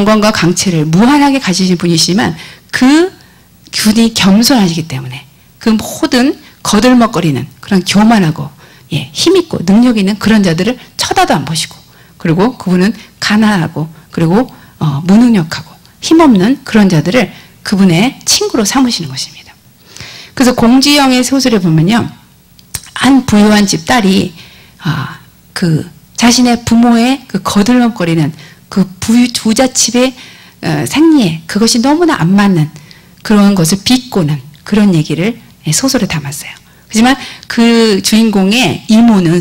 경건과 강체를 무한하게 가지신 분이시지만 그 분이 겸손하시기 때문에 그 모든 거들먹거리는 그런 교만하고 힘있고 능력 있는 그런 자들을 쳐다도 안 보시고, 그리고 그분은 가난하고 그리고 무능력하고 힘없는 그런 자들을 그분의 친구로 삼으시는 것입니다. 그래서 공지영의 소설에 보면요, 한 부유한 집 딸이 그 자신의 부모의 그 거들먹거리는 그 부잣집의 생리에 그것이 너무나 안 맞는 그런 것을 비꼬는 그런 얘기를 소설에 담았어요. 하지만 그 주인공의 이모는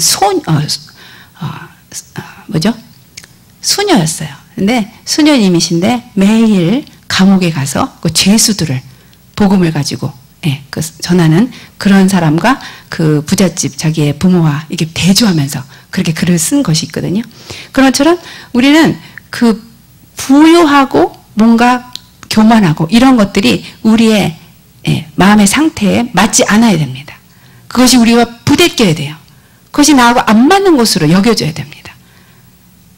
수녀였어요. 근데 수녀님이신데 매일 감옥에 가서 그 죄수들을 복음을 가지고 전하는 그런 사람과 그 부잣집 자기의 부모와 이렇게 대조하면서 그렇게 글을 쓴 것이 있거든요. 그런 것처럼 우리는 그 부유하고 뭔가 교만하고 이런 것들이 우리의 마음의 상태에 맞지 않아야 됩니다. 그것이 우리와 부대껴야 돼요. 그것이 나하고 안 맞는 것으로 여겨져야 됩니다.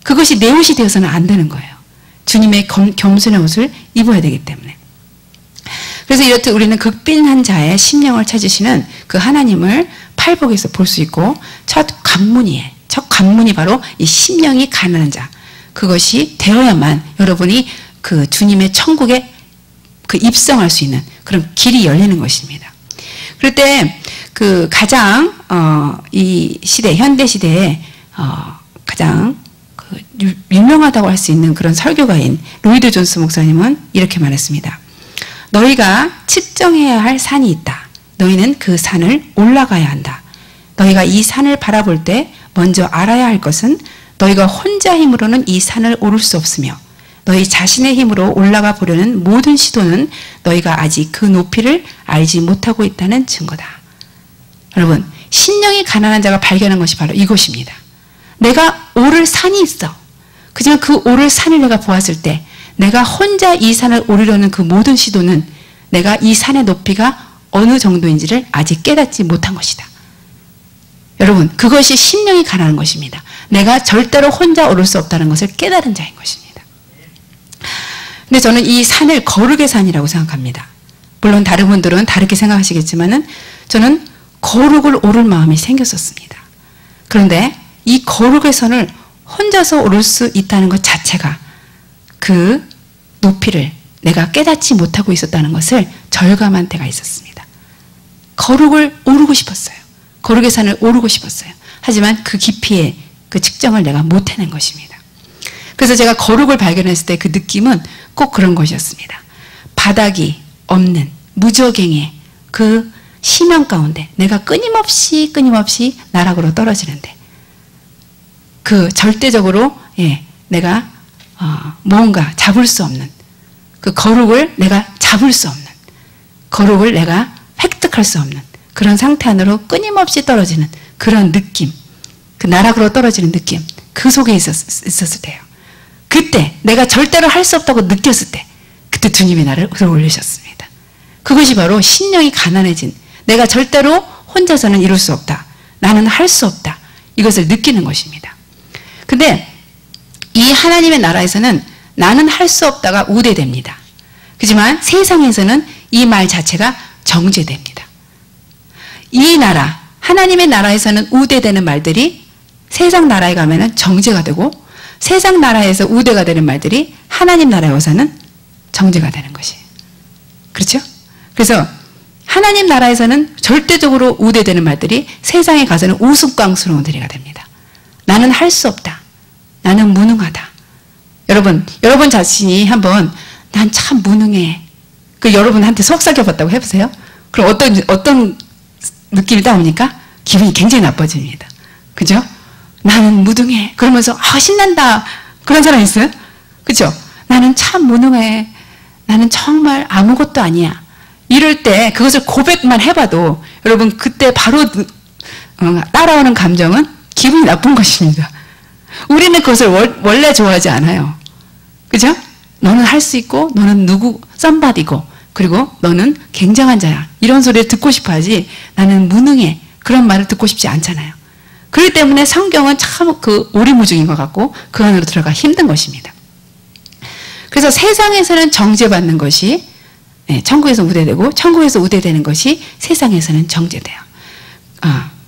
그것이 내 옷이 되어서는 안 되는 거예요. 주님의 겸손의 옷을 입어야 되기 때문에. 그래서 이렇듯 우리는 극빈한 자의 심령을 찾으시는 그 하나님을 팔복에서 볼 수 있고, 첫 관문이 바로 이 심령이 가난한 자, 그것이 되어야만 여러분이 그 주님의 천국에 그 입성할 수 있는 그런 길이 열리는 것입니다. 그럴 때 그 가장 이 시대, 현대 시대에 가장 그 유명하다고 할 수 있는 그런 설교가인 로이드 존스 목사님은 이렇게 말했습니다. 너희가 측정해야 할 산이 있다. 너희는 그 산을 올라가야 한다. 너희가 이 산을 바라볼 때 먼저 알아야 할 것은 너희가 혼자 힘으로는 이 산을 오를 수 없으며, 너희 자신의 힘으로 올라가 보려는 모든 시도는 너희가 아직 그 높이를 알지 못하고 있다는 증거다. 여러분, 심령이 가난한 자가 발견한 것이 바로 이것입니다. 내가 오를 산이 있어. 그지만 그 오를 산을 내가 보았을 때 내가 혼자 이 산을 오르려는 그 모든 시도는 내가 이 산의 높이가 어느 정도인지를 아직 깨닫지 못한 것이다. 여러분, 그것이 심령이 가난한 것입니다. 내가 절대로 혼자 오를 수 없다는 것을 깨달은 자인 것입니다. 근데 저는 이 산을 거룩의 산이라고 생각합니다. 물론 다른 분들은 다르게 생각하시겠지만은 저는 거룩을 오를 마음이 생겼었습니다. 그런데 이 거룩의 산을 혼자서 오를 수 있다는 것 자체가 그 높이를 내가 깨닫지 못하고 있었다는 것을 절감한 때가 있었습니다. 거룩을 오르고 싶었어요. 거룩의 산을 오르고 싶었어요. 하지만 그 깊이의 그 측정을 내가 못 해낸 것입니다. 그래서 제가 거룩을 발견했을 때 그 느낌은 꼭 그런 것이었습니다. 바닥이 없는 무저갱의 그 심연 가운데 내가 끊임없이 나락으로 떨어지는데, 그 절대적으로 내가 뭔가 잡을 수 없는 그 거룩을 내가 잡을 수 없는, 거룩을 내가 획득할 수 없는 그런 상태 안으로 끊임없이 떨어지는 그런 느낌, 그 나락으로 떨어지는 느낌, 그 속에 있었을 때요. 그때 내가 절대로 할 수 없다고 느꼈을 때, 그때 주님이 나를 들어 올리셨습니다. 그것이 바로 심령이 가난해진, 내가 절대로 혼자서는 이룰 수 없다, 나는 할 수 없다, 이것을 느끼는 것입니다. 근데 이 하나님의 나라에서는 나는 할 수 없다가 우대됩니다. 하지만 세상에서는 이 말 자체가 정죄됩니다. 이 나라, 하나님의 나라에서는 우대되는 말들이 세상 나라에 가면은 정죄가 되고, 세상 나라에서 우대가 되는 말들이 하나님 나라에 와서는 정죄가 되는 것이에요. 그렇죠? 그래서 하나님 나라에서는 절대적으로 우대되는 말들이 세상에 가서는 우스꽝스러운 들이가 됩니다. 나는 할 수 없다. 나는 무능하다. 여러분 자신이 한번 난 참 무능해. 그 여러분한테 속삭여봤다고 해보세요. 그럼 어떤 느낌이 따옵니까? 기분이 굉장히 나빠집니다. 그죠? 나는 무능해. 그러면서 신난다. 그런 사람 있어요? 그죠? 나는 참 무능해. 나는 정말 아무것도 아니야. 이럴 때 그것을 고백만 해봐도 여러분 그때 바로 따라오는 감정은 기분이 나쁜 것입니다. 우리는 그것을 원래 좋아하지 않아요. 그죠? 너는 할 수 있고, 너는 썸바디고, 그리고 너는 굉장한 자야. 이런 소리를 듣고 싶어 하지, 나는 무능해. 그런 말을 듣고 싶지 않잖아요. 그렇기 때문에 성경은 참 그 오리무중인 것 같고, 그 안으로 들어가 힘든 것입니다. 그래서 세상에서는 정죄받는 것이 천국에서 우대되고 천국에서 우대되는 것이 세상에서는 정죄돼요.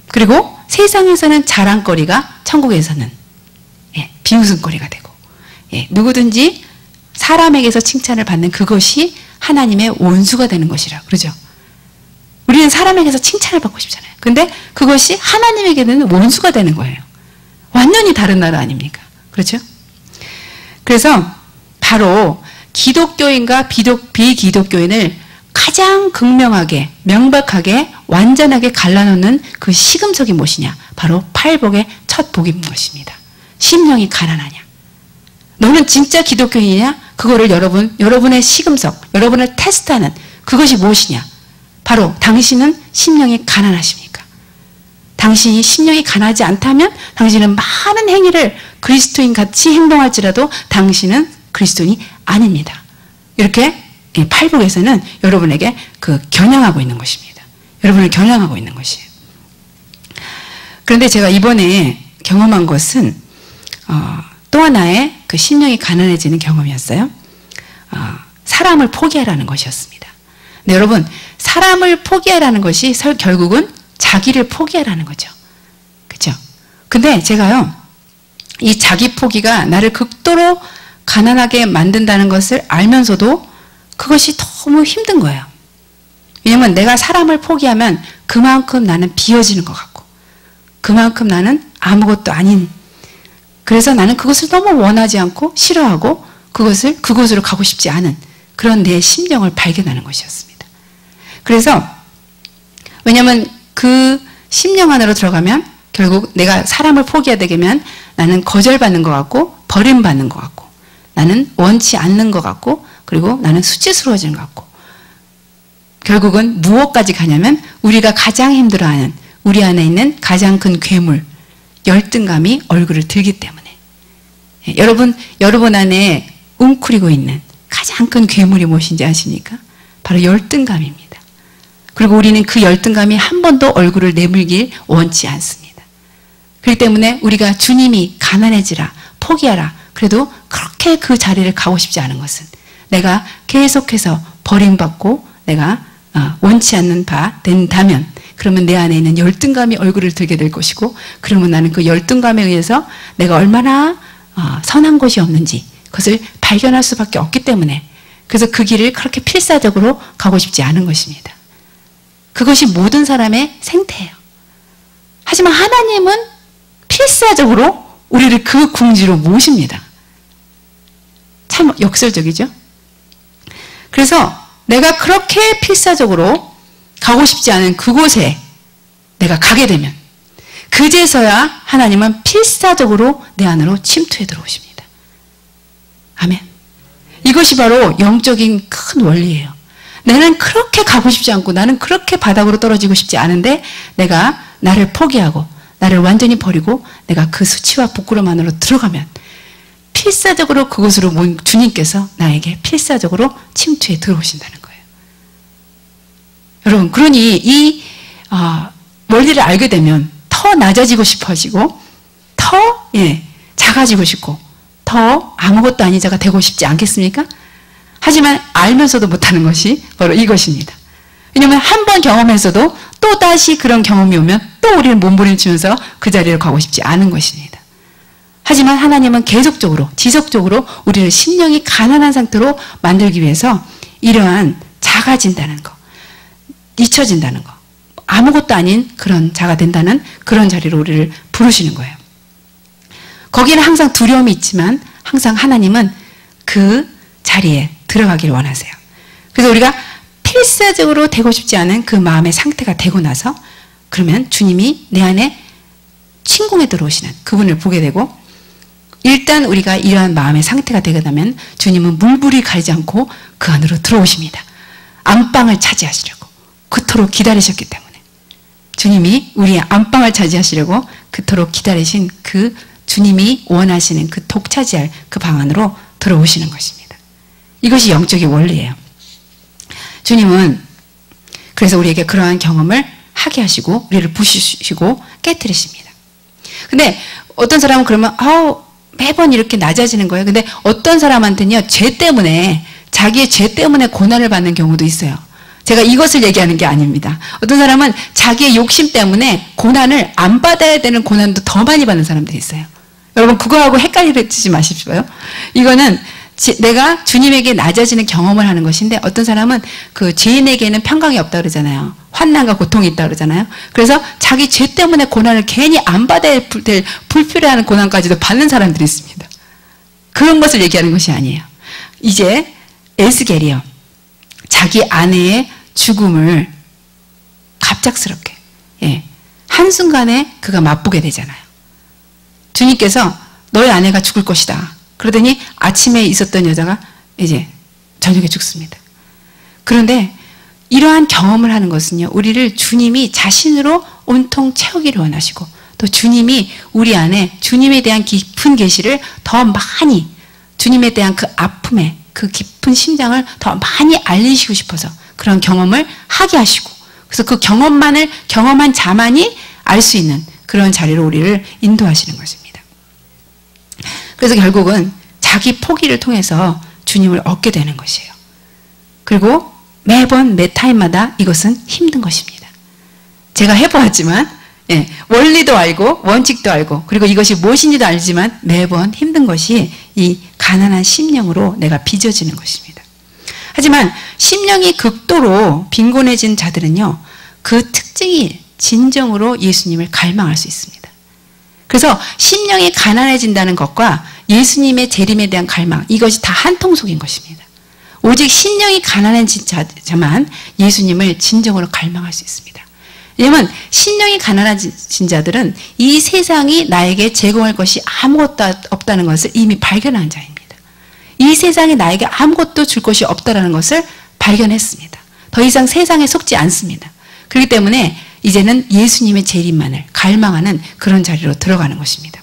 그리고 세상에서는 자랑거리가 천국에서는 비웃음거리가 되고 누구든지 사람에게서 칭찬을 받는 그것이 하나님의 원수가 되는 것이라 그러죠. 우리는 사람에게서 칭찬을 받고 싶잖아요. 근데 그것이 하나님에게는 원수가 되는 거예요. 완전히 다른 나라 아닙니까? 그렇죠? 그래서 바로 기독교인과 비기독교인을 가장 극명하게, 명백하게, 완전하게 갈라놓는 그 시금석이 무엇이냐? 바로 팔복의 첫 복인 것입니다. 심령이 가난하냐? 너는 진짜 기독교인이냐? 그거를 여러분의 시금석, 여러분을 테스트하는 그것이 무엇이냐? 바로 당신은 심령이 가난하십니까? 당신이 심령이 가난하지 않다면 당신은 많은 행위를 그리스도인 같이 행동할지라도 당신은 그리스도인이 아닙니다. 이렇게 팔복에서는 여러분에게 겨냥하고 있는 것입니다. 여러분을 겨냥하고 있는 것이에요. 그런데 제가 이번에 경험한 것은 또 하나의 그 심령이 가난해지는 경험이었어요. 사람을 포기하라는 것이었습니다. 근데 여러분, 사람을 포기하라는 것이 결국은 자기를 포기하라는 거죠. 그렇죠? 근데 제가요, 이 자기 포기가 나를 극도로 가난하게 만든다는 것을 알면서도 그것이 너무 힘든 거예요. 왜냐면 내가 사람을 포기하면 그만큼 나는 비어지는 것 같고 그만큼 나는 아무것도 아닌, 그래서 나는 그것을 너무 원하지 않고 싫어하고 그곳으로 가고 싶지 않은 그런 내 심령을 발견하는 것이었습니다. 그래서 왜냐면 그 심령 안으로 들어가면 결국 내가 사람을 포기하게 되면 나는 거절받는 것 같고 버림받는 것 같고 나는 원치 않는 것 같고 그리고 나는 수치스러워지는 것 같고 결국은 무엇까지 가냐면 우리가 가장 힘들어하는 우리 안에 있는 가장 큰 괴물, 열등감이 얼굴을 들기 때문에 여러분 안에 웅크리고 있는 가장 큰 괴물이 무엇인지 아십니까? 바로 열등감입니다. 그리고 우리는 그 열등감이 한 번도 얼굴을 내밀길 원치 않습니다. 그렇기 때문에 우리가 주님이 가난해지라, 포기하라, 그래도 그렇게 그 자리를 가고 싶지 않은 것은 내가 계속해서 버림받고 내가 원치 않는 바 된다면 그러면 내 안에 있는 열등감이 얼굴을 들게 될 것이고 그러면 나는 그 열등감에 의해서 내가 얼마나 선한 것이 없는지 그것을 발견할 수밖에 없기 때문에 그래서 그 길을 그렇게 필사적으로 가고 싶지 않은 것입니다. 그것이 모든 사람의 생태예요. 하지만 하나님은 필사적으로 우리를 그 궁지로 모십니다. 참 역설적이죠? 그래서 내가 그렇게 필사적으로 가고 싶지 않은 그곳에 내가 가게 되면 그제서야 하나님은 필사적으로 내 안으로 침투해 들어오십니다. 아멘. 이것이 바로 영적인 큰 원리예요. 나는 그렇게 가고 싶지 않고 나는 그렇게 바닥으로 떨어지고 싶지 않은데 내가 나를 포기하고 나를 완전히 버리고 내가 그 수치와 부끄러움 안으로 들어가면 필사적으로 그곳으로 모인 주님께서 나에게 필사적으로 침투해 들어오신다는 거예요. 여러분, 그러니 이 원리를 알게 되면 더 낮아지고 싶어지고 더 작아지고 싶고 더 아무것도 아닌 자가 되고 싶지 않겠습니까? 하지만 알면서도 못하는 것이 바로 이것입니다. 왜냐하면 한 번 경험해서도 또 다시 그런 경험이 오면 또 우리는 몸부림치면서 그 자리를 가고 싶지 않은 것입니다. 하지만 하나님은 계속적으로 지속적으로 우리를 심령이 가난한 상태로 만들기 위해서 이러한 작아진다는 거, 잊혀진다는 거, 아무것도 아닌 그런 자가 된다는 그런 자리로 우리를 부르시는 거예요. 거기는 항상 두려움이 있지만 항상 하나님은 그 자리에 들어가기를 원하세요. 그래서 우리가 필사적으로 되고 싶지 않은 그 마음의 상태가 되고 나서 그러면 주님이 내 안에 침공에 들어오시는 그분을 보게 되고 일단 우리가 이러한 마음의 상태가 되게 되면 주님은 물불이 가리지 않고 그 안으로 들어오십니다. 안방을 차지하시려고 그토록 기다리셨기 때문에 주님이 우리의 안방을 차지하시려고 그토록 기다리신 그 주님이 원하시는 그 독차지할 그 방 안으로 들어오시는 것입니다. 이것이 영적인 원리예요. 주님은 그래서 우리에게 그러한 경험을 하게 하시고 우리를 부수시고 깨뜨리십니다. 근데 어떤 사람은 그러면 매번 이렇게 낮아지는 거예요. 근데 어떤 사람한테는요, 죄 때문에, 자기의 죄 때문에 고난을 받는 경우도 있어요. 제가 이것을 얘기하는 게 아닙니다. 어떤 사람은 자기의 욕심 때문에 고난을 안 받아야 되는 고난도 더 많이 받는 사람들이 있어요. 여러분, 그거하고 헷갈리지 마십시오. 이거는 내가 주님에게 낮아지는 경험을 하는 것인데, 어떤 사람은 그 죄인에게는 평강이 없다 그러잖아요. 환난과 고통이 있다 그러잖아요. 그래서 자기 죄 때문에 고난을 괜히 안 받아야 될 불필요한 고난까지도 받는 사람들이 있습니다. 그런 것을 얘기하는 것이 아니에요. 이제 에스겔이요, 자기 아내의 죽음을 갑작스럽게, 한순간에 그가 맛보게 되잖아요. 주님께서 너의 아내가 죽을 것이다. 그러더니 아침에 있었던 여자가 이제 저녁에 죽습니다. 그런데 이러한 경험을 하는 것은요, 우리를 주님이 자신으로 온통 채우기를 원하시고, 또 주님이 우리 안에 주님에 대한 깊은 계시를 더 많이, 주님에 대한 그 아픔에 그 깊은 심장을 더 많이 알리시고 싶어서 그런 경험을 하게 하시고, 그래서 그 경험한 자만이 알 수 있는 그런 자리로 우리를 인도하시는 것입니다. 그래서 결국은 자기 포기를 통해서 주님을 얻게 되는 것이에요. 그리고 매번 매 타임마다 이것은 힘든 것입니다. 제가 해보았지만, 원리도 알고 원칙도 알고, 그리고 이것이 무엇인지도 알지만 매번 힘든 것이 이 가난한 심령으로 내가 빚어지는 것입니다. 하지만 심령이 극도로 빈곤해진 자들은요, 그 특징이 진정으로 예수님을 갈망할 수 있습니다. 그래서 심령이 가난해진다는 것과 예수님의 재림에 대한 갈망, 이것이 다 한 통속인 것입니다. 오직 심령이 가난해진 자만 예수님을 진정으로 갈망할 수 있습니다. 왜냐하면 심령이 가난해진 자들은 이 세상이 나에게 제공할 것이 아무것도 없다는 것을 이미 발견한 자입니다. 이 세상에 나에게 아무것도 줄 것이 없다는 것을 발견했습니다. 더 이상 세상에 속지 않습니다. 그렇기 때문에 이제는 예수님의 재림만을 갈망하는 그런 자리로 들어가는 것입니다.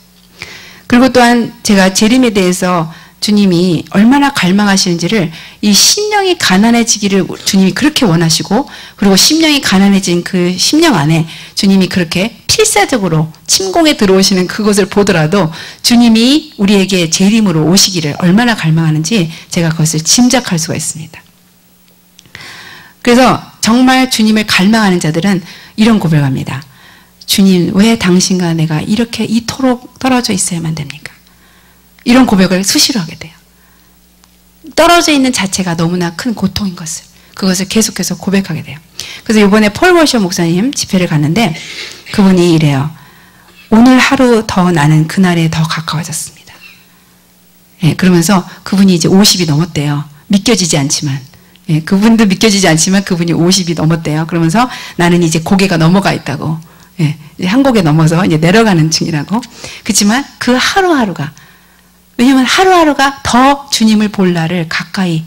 그리고 또한 제가 재림에 대해서 주님이 얼마나 갈망하시는지를, 이 심령이 가난해지기를 주님이 그렇게 원하시고, 그리고 심령이 가난해진 그 심령 안에 주님이 그렇게 필사적으로 침공에 들어오시는 그것을 보더라도 주님이 우리에게 재림으로 오시기를 얼마나 갈망하는지 제가 그것을 짐작할 수가 있습니다. 그래서 정말 주님을 갈망하는 자들은 이런 고백을 합니다. 주님, 왜 당신과 내가 이렇게 이토록 떨어져 있어야만 됩니까? 이런 고백을 수시로 하게 돼요. 떨어져 있는 자체가 너무나 큰 고통인 것을, 그것을 계속해서 고백하게 돼요. 그래서 이번에 폴 워셔 목사님 집회를 갔는데 그분이 이래요. 오늘 하루 더 나는 그날에 더 가까워졌습니다. 그러면서 그분이 이제 50이 넘었대요. 믿겨지지 않지만. 그분도 믿겨지지 않지만 그분이 50이 넘었대요. 그러면서 나는 이제 고개가 넘어가 있다고. 한 고개 넘어서 이제 내려가는 중이라고. 그렇지만 그 하루하루가, 왜냐하면 하루하루가 더 주님을 볼 날을 가까이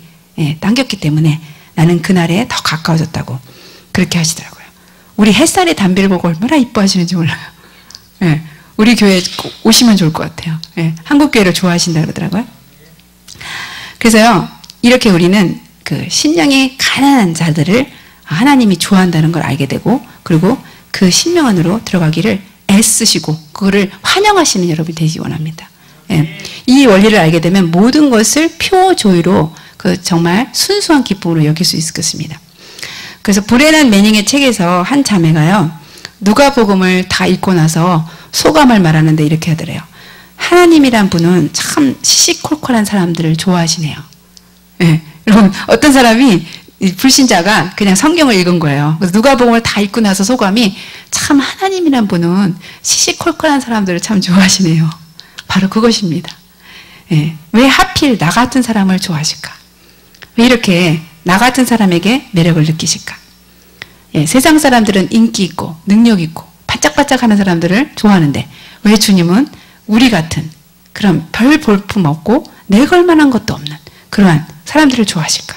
당겼기 때문에 나는 그날에 더 가까워졌다고 그렇게 하시더라고요. 우리 햇살의 담배를 보고 얼마나 이뻐하시는지 몰라요. 우리 교회에 꼭 오시면 좋을 것 같아요. 한국교회를 좋아하신다 그러더라고요. 그래서요, 이렇게 우리는 그 심령이 가난한 자들을 하나님이 좋아한다는 걸 알게 되고, 그리고 그 심령 안으로 들어가기를 애쓰시고 그거를 환영하시는 여러분이 되기 원합니다. 이 원리를 알게 되면 모든 것을 표조이로 그 정말 순수한 기쁨으로 여길 수 있을 것입니다. 그래서 브레난 매닝의 책에서 한 자매가요, 누가복음을 다 읽고 나서 소감을 말하는데 이렇게 하더래요. 하나님이란 분은 참 시시콜콜한 사람들을 좋아하시네요. 여러분, 어떤 사람이 불신자가 그냥 성경을 읽은 거예요. 그래서 누가복음을 다 읽고 나서 소감이, 참 하나님이란 분은 시시콜콜한 사람들을 참 좋아하시네요. 바로 그것입니다. 왜 하필 나 같은 사람을 좋아하실까? 왜 이렇게 나 같은 사람에게 매력을 느끼실까? 세상 사람들은 인기 있고 능력 있고 반짝반짝하는 사람들을 좋아하는데 왜 주님은 우리 같은 그런 별 볼품 없고 내걸 만한 것도 없는 그러한 사람들을 좋아하실까?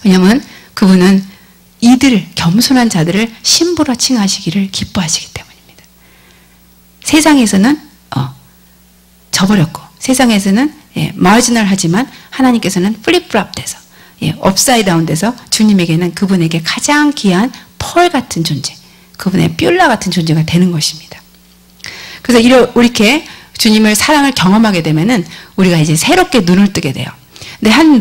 왜냐하면 그분은 이들 겸손한 자들을 신부로 칭하시기를 기뻐하시기 때문입니다. 세상에서는 져버렸고, 세상에서는 마지널하지만 하나님께서는 플립플랍 돼서, 업사이드 다운 돼서 주님에게는 그분에게 가장 귀한 펄 같은 존재, 그분의 뷸라 같은 존재가 되는 것입니다. 그래서 이렇게 주님을 사랑을 경험하게 되면은 우리가 이제 새롭게 눈을 뜨게 돼요. 근데 한